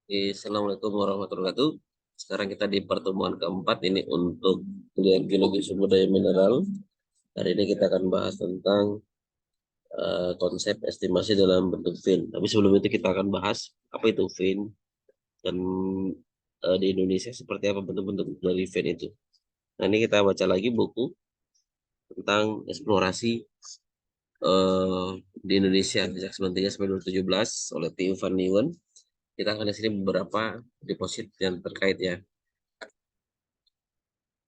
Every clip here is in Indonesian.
Assalamualaikum warahmatullahi wabarakatuh. Sekarang kita di pertemuan keempat ini untuk kuliah geologi sumber daya mineral. Hari ini kita akan bahas tentang konsep estimasi dalam bentuk fin. Tapi sebelum itu kita akan bahas apa itu fin dan di Indonesia seperti apa bentuk-bentuk dari fin itu. Nah, ini kita baca lagi buku tentang eksplorasi di Indonesia sejak 1993 sampai 2017 oleh Theo van Leeuwen. Kita akan di sini beberapa deposit yang terkait ya.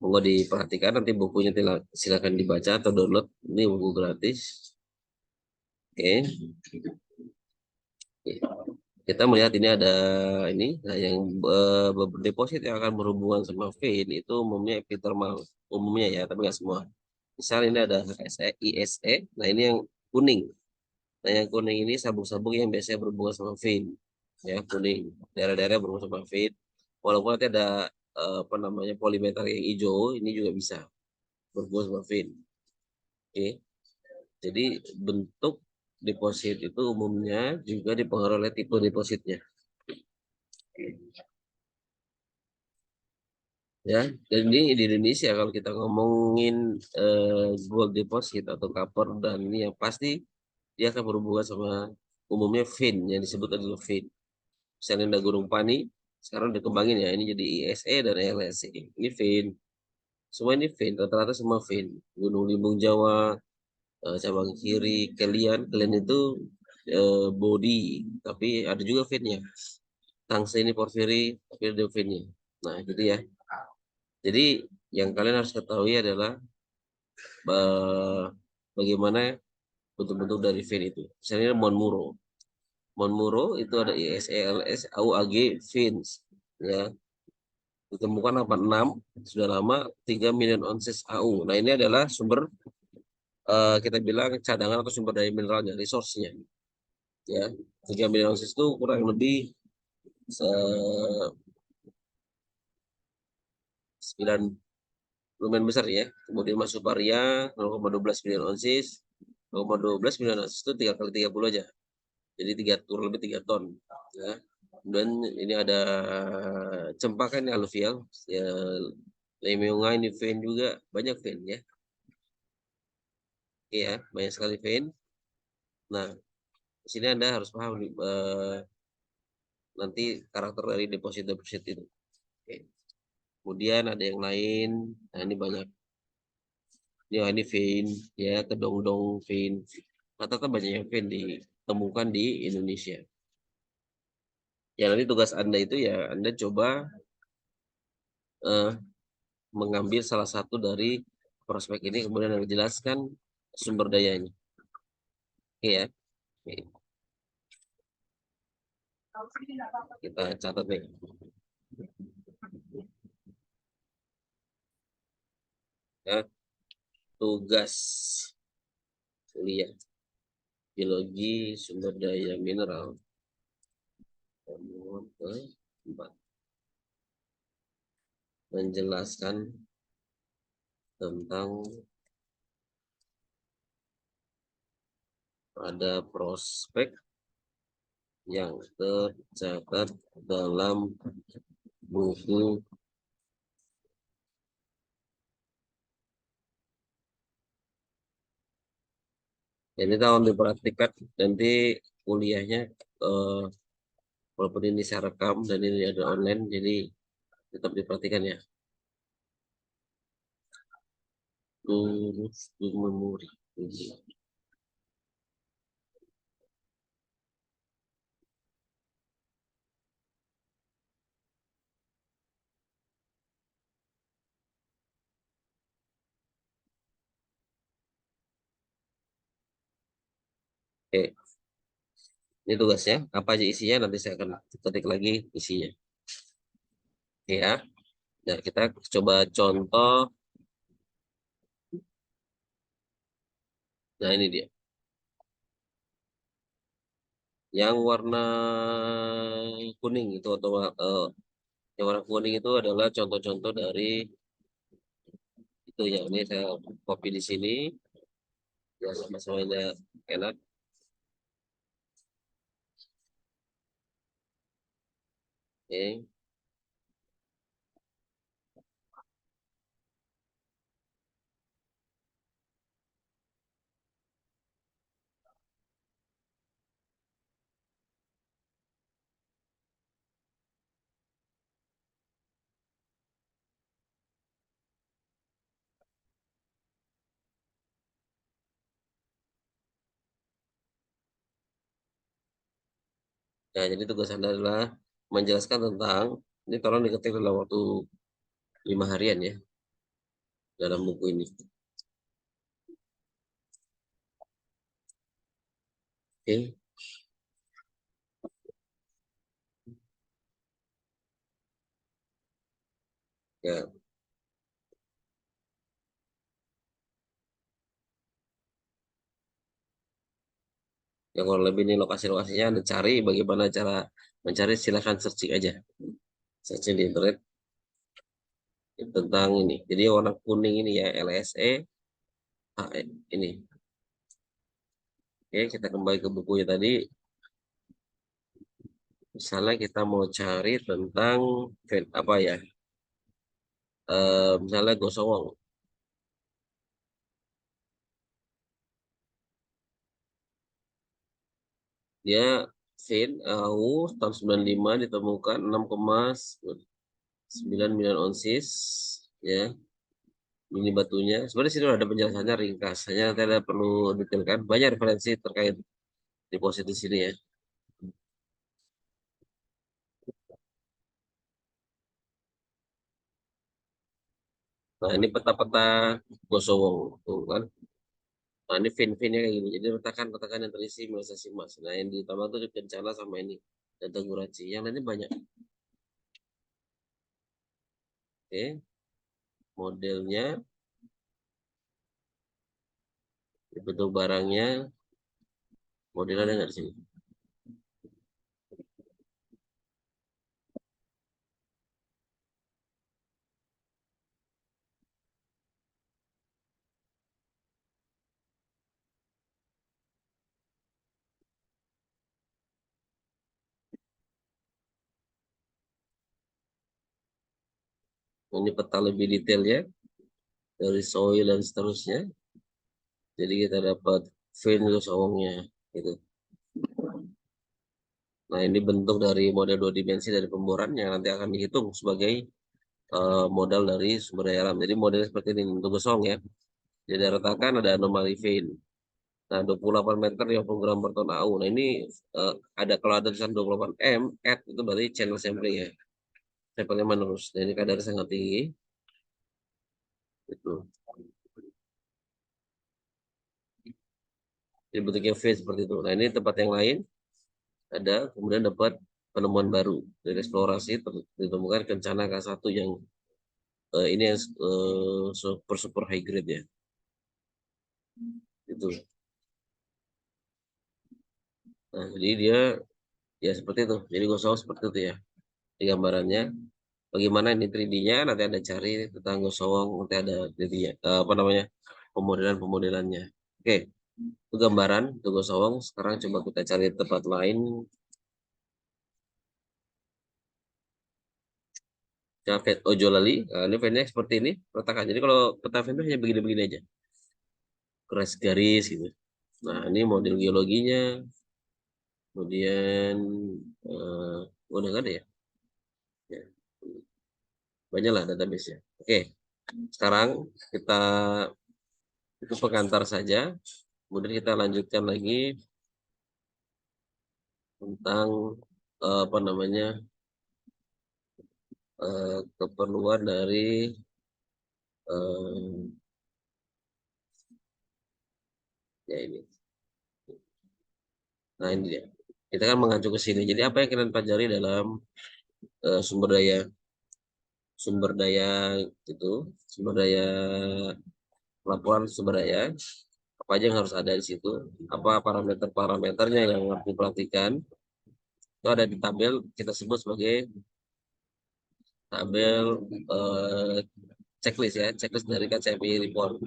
Monggo diperhatikan nanti bukunya silakan dibaca atau download. Ini buku gratis. Oke. Oke. Kita melihat ini ada ini nah yang deposit yang akan berhubungan sama vein itu umumnya epithermal umumnya ya, tapi nggak semua. Misal ini ada HSE, ISE. Nah, ini yang kuning. Nah, yang kuning ini sabuk-sabuk yang biasanya berhubungan sama vein. Ya, kuning. Daerah-daerah berhubungan sama vein. Walaupun nanti ada apa namanya polimeter yang hijau, ini juga bisa berhubungan sama vein. Oke. Jadi bentuk deposit itu umumnya juga dipengaruhi oleh tipe depositnya. Ya, dan ini di Indonesia kalau kita ngomongin gold deposit atau copper dan ini yang pasti dia akan berhubungan sama umumnya vein yang disebut adalah vein. Misalnya ada Gunung Pani, sekarang dikembangin ya, ini jadi ISE dan LSE. Ini vein. Semua ini vein, rata-rata semua vein. Gunung Limbung Jawa, cabang kiri, kalian itu body, tapi ada juga veinnya. Tungsten ini porfiri, tapi ada veinnya. Nah, jadi ya. Jadi yang kalian harus ketahui adalah eh, bagaimana bentuk-bentuk dari vein itu. Misalnya Monmuro. Monmuro itu ada ISELS, AUAG, veins. Ya, ditemukan 86 sudah lama 3 million ounces AU. Nah, ini adalah sumber kita bilang cadangan atau sumber daya mineralnya, resource-nya. Ya, 3 million ounces itu kurang lebih 9 lumayan besar ya. Kemudian masuk Varia 0,12 million ounces. 0,12 million ounces itu 3 kali 30 aja. Jadi kurang lebih 3 ton. Ya. Dan ini ada cempakan aluvial. Ya, Lemeonga ini vein juga. Banyak vein ya. Iya, banyak sekali vein. Nah, di sini Anda harus paham nanti karakter dari deposit-deposit itu. Oke. Kemudian ada yang lain. Nah, ini banyak. Ya, ini vein, ya, kedong-dong vein. Rata-rata banyak yang vein ditemukan di Indonesia. Ya, nanti tugas Anda itu ya, Anda coba eh, mengambil salah satu dari prospek ini, kemudian Anda jelaskan sumber dayanya. Oke ya. Oke. Kita catat nih. Ya, tugas kuliah geologi sumber daya mineral. Nomor keempat. Menjelaskan tentang ada prospek yang tercatat dalam buku ini tahun dipraktikkan nanti kuliahnya eh, walaupun ini saya rekam dan ini ada online jadi tetap diperhatikan ya. Lurus memori. Oke, ini tugasnya apa aja isinya nanti saya akan ketik lagi isinya. Oke ya. Nah, kita coba contoh. Nah, ini dia. Yang warna kuning itu atau yang warna kuning itu adalah contoh-contoh dari itu ya. Ini saya copy di sini ya sama-sama enak. Oke. Nah, jadi tugas Anda adalah menjelaskan tentang, ini tolong diketik dalam waktu 5 harian ya, dalam buku ini. Oke. Ya, yang kurang lebih ini lokasi-lokasinya Anda cari, bagaimana cara mencari, silahkan searching aja. Searching di internet tentang ini. Jadi warna kuning ini ya, LSE, HE, ini. Oke, kita kembali ke bukunya tadi. Misalnya kita mau cari tentang apa ya? Misalnya Gosowong. Dia Fin AU tahun 95 ditemukan 6,9 miliar onsis ya. Ini batunya. Sebenarnya sini ada penjelasannya ringkas. Hanya tidak perlu detailkan. Banyak referensi terkait deposit di sini ya. Nah, ini peta-peta Gosowong tuh kan. Nah, ini fin-finnya kayak gini. Jadi retakan-retakan yang terisi mineralisasi emas. Nah, yang ditambah tuh kencana sama ini dan Tenguraci. Yang lainnya banyak. Oke, modelnya, bentuk barangnya, modelnya ada nggak di sini? Ini peta lebih detail ya dari soil dan seterusnya. Jadi kita dapat vein Gosowongnya gitu. Nah, ini bentuk dari model 2 dimensi dari pemboran yang nanti akan dihitung sebagai modal dari sumber daya alam. Jadi modelnya seperti ini untuk gosong ya. Jadi retakan ada anomali vein. Nah, 28 meter 50 gram per ton AU. Nah, ini ada kalau ada tulisan 28 M, at itu berarti channel sampling ya. Sampelnya menerus. Dan ini kadar sangat tinggi. Itu. Jadi bentuknya V seperti itu. Nah, ini tempat yang lain ada, kemudian dapat penemuan baru dari eksplorasi ditemukan kencana K1 yang ini yang super super high grade ya. Itu. Nah, jadi dia ya seperti itu. Jadi gosong seperti itu ya. Di gambarannya bagaimana ini 3D-nya nanti ada cari tentang gosong, nanti ada 3D-nya apa namanya? Pemodelan-pemodelannya. Oke, itu gambaran itu gosong. Sekarang coba kita cari tempat lain. Jaket Ojo Lali. Nah, ini fan seperti ini retakan. Jadi kalau peta fan hanya begini-begini aja. Keras garis gitu. Nah, ini model geologinya. Kemudian udah nggak ada ya? Ya, banyak lah database-nya. Oke, sekarang kita itu pengantar saja. Kemudian kita lanjutkan lagi tentang apa namanya keperluan dari eh, ya ini. Nah ini dia. Kita kan mengacu ke sini. Jadi apa yang kita pelajari dalam sumber daya itu, sumber daya laporan sumber daya, apa aja yang harus ada di situ, apa parameter-parameternya yang harus diperhatikan, itu ada di tabel kita sebut sebagai tabel eh, checklist ya, checklist dari KCMI report.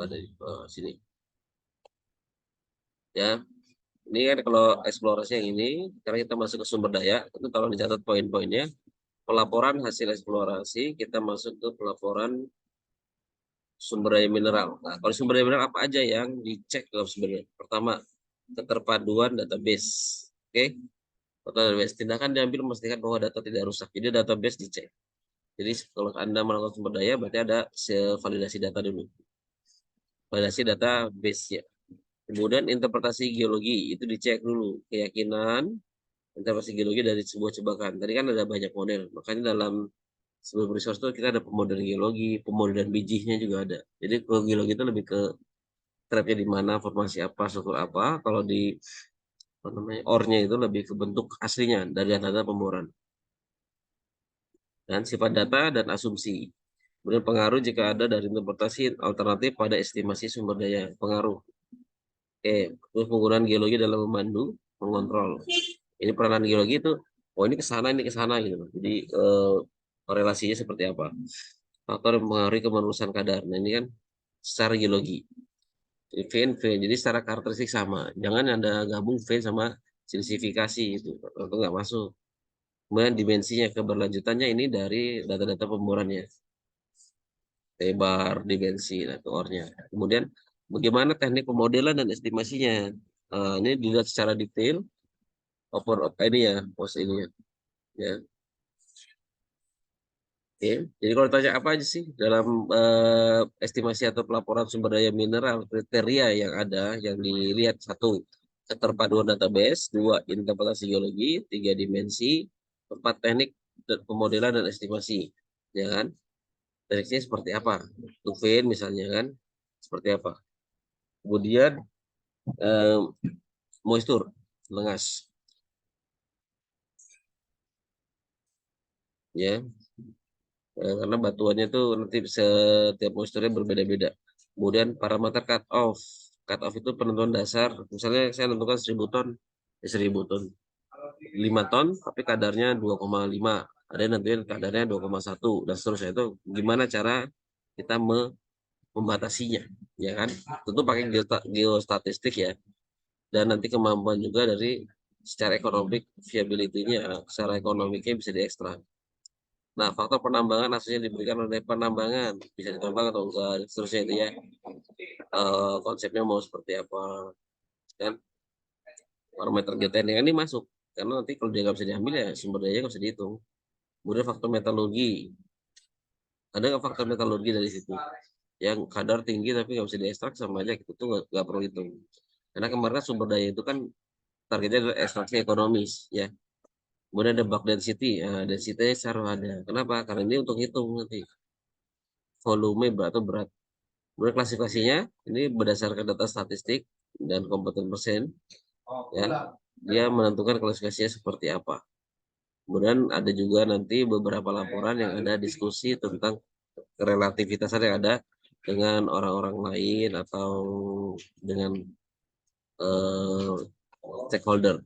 ada di sini. Ya, ini kan kalau eksplorasi yang ini, karena kita masuk ke sumber daya, itu kalau dicatat poin-poinnya, pelaporan hasil eksplorasi, kita masuk ke pelaporan sumber daya mineral. Nah, kalau sumber daya mineral apa aja yang dicek kalau sebenarnya? Pertama, keterpaduan database. Oke, database. Tindakan diambil memastikan bahwa data tidak rusak. Jadi database dicek. Jadi kalau Anda melakukan sumber daya, berarti ada validasi data dulu. Validasi database ya. Kemudian interpretasi geologi itu dicek dulu keyakinan interpretasi geologi dari sebuah jebakan. Tadi kan ada banyak model, makanya dalam sebelum resource itu kita ada pemodelan geologi, pemodelan bijinya juga ada. Jadi kalau geologi itu lebih ke trapnya di mana, formasi apa, struktur apa. Kalau di apa namanya ornya itu lebih ke bentuk aslinya dari data pemboran dan sifat data dan asumsi. Kemudian pengaruh jika ada dari interpretasi alternatif pada estimasi sumber daya pengaruh. Oke, terus penggunaan geologi dalam memandu, mengontrol. Ini peranan geologi itu, oh ini ke sana gitu. Jadi korelasinya seperti apa? Faktor yang mempengaruhi kemerusan kadar. Nah ini kan secara geologi. Jadi vein. Jadi secara karakteristik sama. Jangan ada gabung vein sama silicifikasi itu. Itu nggak masuk. Kemudian dimensinya, keberlanjutannya ini dari data-data pemborannya. Lebar, dimensi, nah, itu ornya. Kemudian bagaimana teknik pemodelan dan estimasinya. Ini dilihat secara detail. Ini ya, pos ini ya. Ya. Oke. Jadi kalau ditanya apa aja sih dalam estimasi atau pelaporan sumber daya mineral, kriteria yang ada, yang dilihat satu, keterpaduan database, dua, interpretasi geologi, tiga, dimensi, empat, teknik dan pemodelan dan estimasi, ya kan? Tekniknya seperti apa? Vein misalnya kan, seperti apa? Kemudian eh, moisture, lengas, ya. Karena batuannya tuh nanti setiap moisturnya berbeda-beda. Kemudian parameter cut off. Cut off itu penentuan dasar. Misalnya saya tentukan 1000 ton, 1000 ton. 5 ton, tapi kadarnya 2,5. Ada yang nantinya kadarnya 2,1 dan seterusnya. Itu gimana cara kita membatasinya, ya kan? Tentu pakai geostatistik ya. Dan nanti kemampuan juga dari secara ekonomik, viability-nya, secara ekonomiknya bisa diekstrak. Nah, faktor penambangan hasilnya diberikan oleh penambangan, bisa ditambang atau enggak, dan seterusnya itu ya. Konsepnya mau seperti apa, kan? Parameter geoteknik ini masuk, karena nanti kalau dia nggak bisa diambil ya sumber daya nggak bisa dihitung. Kemudian faktor metalurgi, ada nggak faktor metalurgi dari situ? Yang kadar tinggi tapi nggak bisa diekstrak sama aja itu tuh nggak perlu hitung. Karena kemarin sumber daya itu kan targetnya adalah ekstraksi ekonomis, ya. Kemudian ada bulk density, nah, density harus ada. Kenapa? Karena ini untuk hitung nanti volume berat atau berat. Kemudian klasifikasinya ini berdasarkan data statistik dan kompeten persen, ya. Dia menentukan klasifikasinya seperti apa. Kemudian ada juga nanti beberapa laporan yang ada diskusi tentang relativitasan yang ada dengan orang-orang lain atau dengan eh, stakeholder.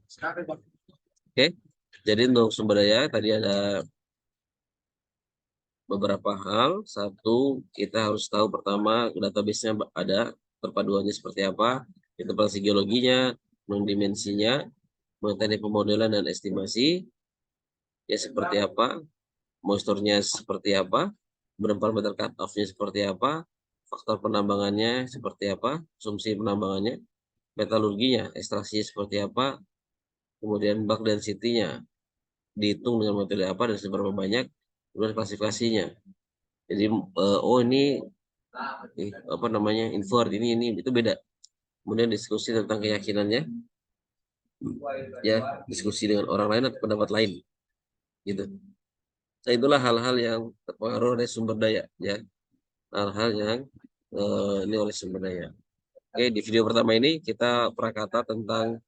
Oke, jadi untuk sumber daya tadi ada beberapa hal. Satu, kita harus tahu pertama database-nya ada, perpaduannya seperti apa, interpretasi geologinya, dimensinya, teknik pemodelan dan estimasi, ya seperti apa, moisturnya seperti apa, kemudian parameter cut off-nya seperti apa, faktor penambangannya seperti apa, asumsi penambangannya, metalurginya, ekstraksinya seperti apa, kemudian bulk density-nya dihitung dengan metode apa dan seberapa banyak, kemudian klasifikasinya. Jadi oh ini apa namanya invert ini itu beda. Kemudian diskusi tentang keyakinannya, ya diskusi dengan orang lain atau pendapat lain, gitu. Nah itulah hal-hal yang terpengaruh oleh sumber daya, ya hal-hal yang ini oleh sumber daya. Oke, di video pertama ini kita prakata tentang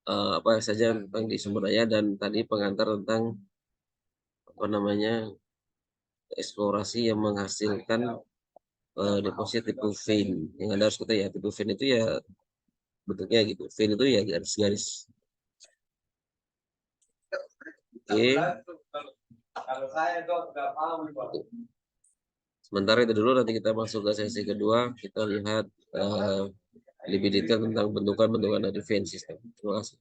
apa saja tentang di sumber daya dan tadi pengantar tentang apa namanya eksplorasi yang menghasilkan deposit tipe vein. Yang ada harus kita ya tipe vein itu ya bentuknya gitu. Vein itu ya garis-garis. Oke. Sementara itu dulu, nanti kita masuk ke sesi kedua, kita lihat lebih detail tentang bentukan-bentukan dari vein system. Terima kasih.